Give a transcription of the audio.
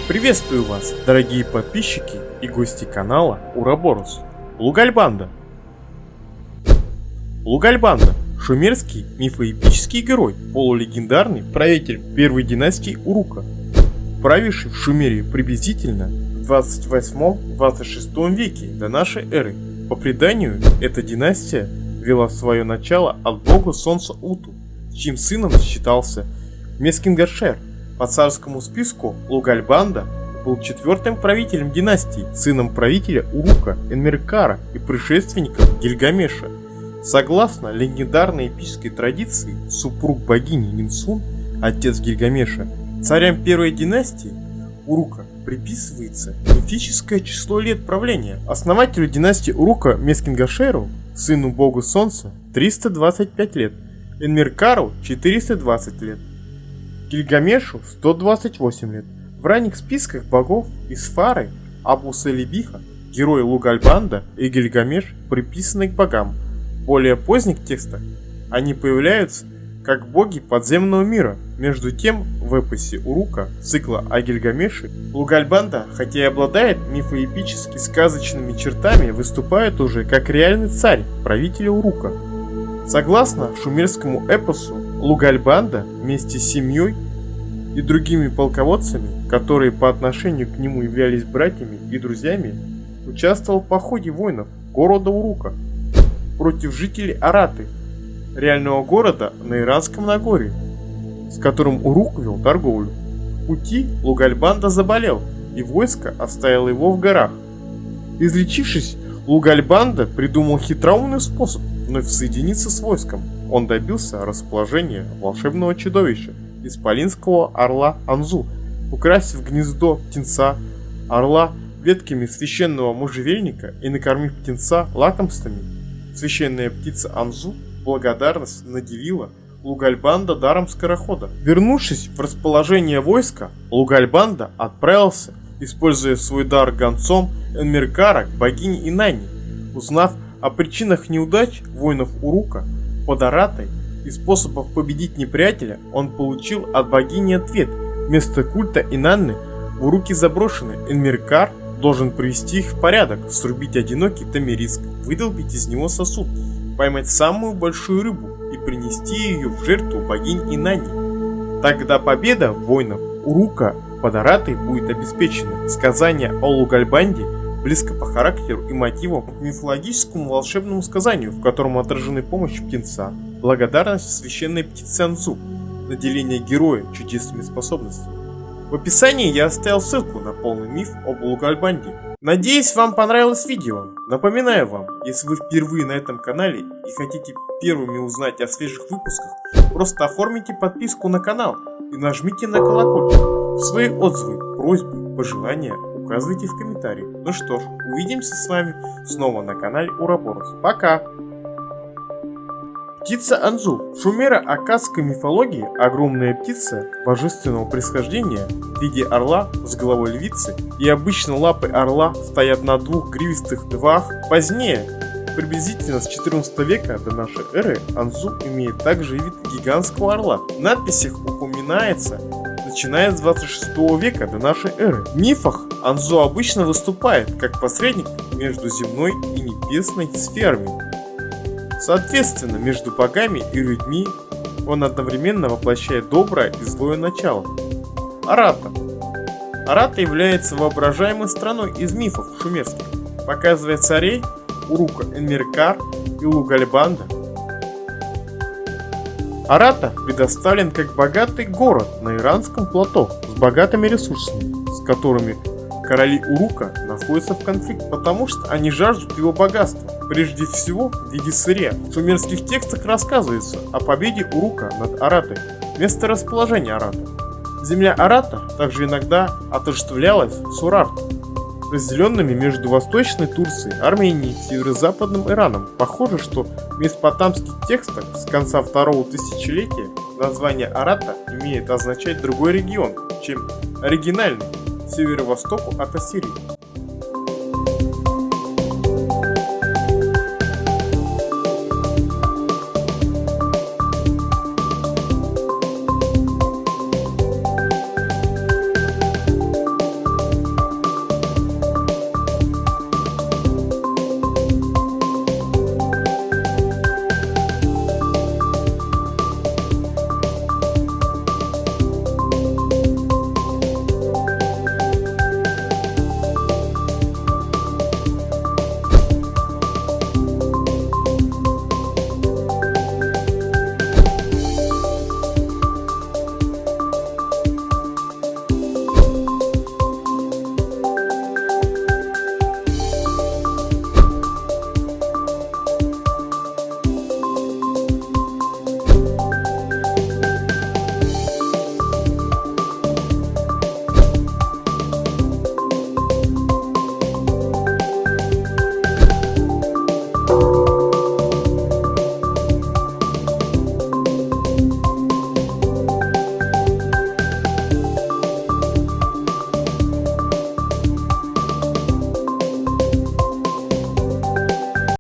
Приветствую вас, дорогие подписчики и гости канала Ураборос. Лугальбанда. Лугальбанда – шумерский мифоэпический герой, полулегендарный правитель первой династии Урука, правивший в Шумере приблизительно в 28-26 веке до нашей эры. По преданию, эта династия вела свое начало от бога солнца Уту, чьим сыном считался Мескингашер. По царскому списку Лугальбанда был четвертым правителем династии, сыном правителя Урука Энмеркара и предшественником Гильгамеша. Согласно легендарной эпической традиции, супруг богини Нинсун, отец Гильгамеша, царям первой династии Урука приписывается мифическое число лет правления. Основателю династии Урука Мескингашеру, сыну бога солнца, 325 лет, Энмеркару 420 лет, Гильгамешу 128 лет. В ранних списках богов Исфары, Абу-Салибиха, герои Лугальбанда и Гильгамеш приписаны к богам. В более поздних текстах они появляются как боги подземного мира. Между тем, в эпосе Урука, цикла о Гильгамеше, Лугальбанда, хотя и обладает мифоэпически сказочными чертами, выступает уже как реальный царь, правитель Урука. Согласно шумерскому эпосу, Лугальбанда вместе с семьей и другими полководцами, которые по отношению к нему являлись братьями и друзьями, участвовал в походе воинов города Урука против жителей Араты, реального города на Иранском Нагорье, с которым Урук вел торговлю. В пути Лугальбанда заболел, и войско оставило его в горах. Излечившись, Лугальбанда придумал хитроумный способ вновь соединиться с войском. Он добился расположения волшебного чудовища, исполинского орла Анзу, украсив гнездо птенца орла ветками священного можжевельника и накормив птенца лакомствами. Священная птица Анзу в благодарность наделила Лугальбанда даром скорохода. Вернувшись в расположение войска, Лугальбанда отправился, используя свой дар гонцом Энмеркара к богине Инанне. Узнав о причинах неудач воинов Урука под Аратой и способах победить неприятеля, он получил от богини ответ: вместо культа Инанны в Уруке заброшены. Энмеркар должен привести их в порядок, срубить одинокий тамериск, выдолбить из него сосуд, поймать самую большую рыбу и принести ее в жертву богине Инанне. Тогда победа воинов Урука под Аратой будет обеспечена. Сказание о Лугальбанде близко по характеру и мотивам к мифологическому волшебному сказанию, в котором отражены помощь птенца, благодарность священной птице Анзу, наделение героя чудесными способностями. В описании я оставил ссылку на полный миф об Лугальбанде. Надеюсь, вам понравилось видео. Напоминаю вам, если вы впервые на этом канале и хотите первыми узнать о свежих выпусках, просто оформите подписку на канал и нажмите на колокольчик. Свои отзывы, просьбы, пожелания указывайте в комментариях. Ну что ж, увидимся с вами снова на канале Ураборос. Пока! Птица Анзу. В шумеро-аккадской мифологии огромная птица божественного происхождения в виде орла с головой львицы, и обычно лапы орла стоят на двух гривистых двах. Позднее, приблизительно с 14 века до нашей эры, Анзу имеет также и вид гигантского орла. В надписях упоминается, начиная с 26 века до нашей эры. В мифах Анзу обычно выступает как посредник между земной и небесной сферами. Соответственно, между богами и людьми он одновременно воплощает доброе и злое начало. Арата. Арата является воображаемой страной из мифов шумерских, показывая царей Урука Энмеркар и Лугальбанда. Арата предоставлен как богатый город на Иранском плато с богатыми ресурсами, с которыми короли Урука находятся в конфликте, потому что они жаждут его богатства, прежде всего в виде сырья. В шумерских текстах рассказывается о победе Урука над Аратой. Место расположения Арата. Земля Арата также иногда отождествлялась с Урарт, разделенными между Восточной Турцией, Арменией и Северо-Западным Ираном. Похоже, что в месопотамских текстах с конца второго тысячелетия название Арата имеет означать другой регион, чем оригинальный, северо-востоку от Ассирии.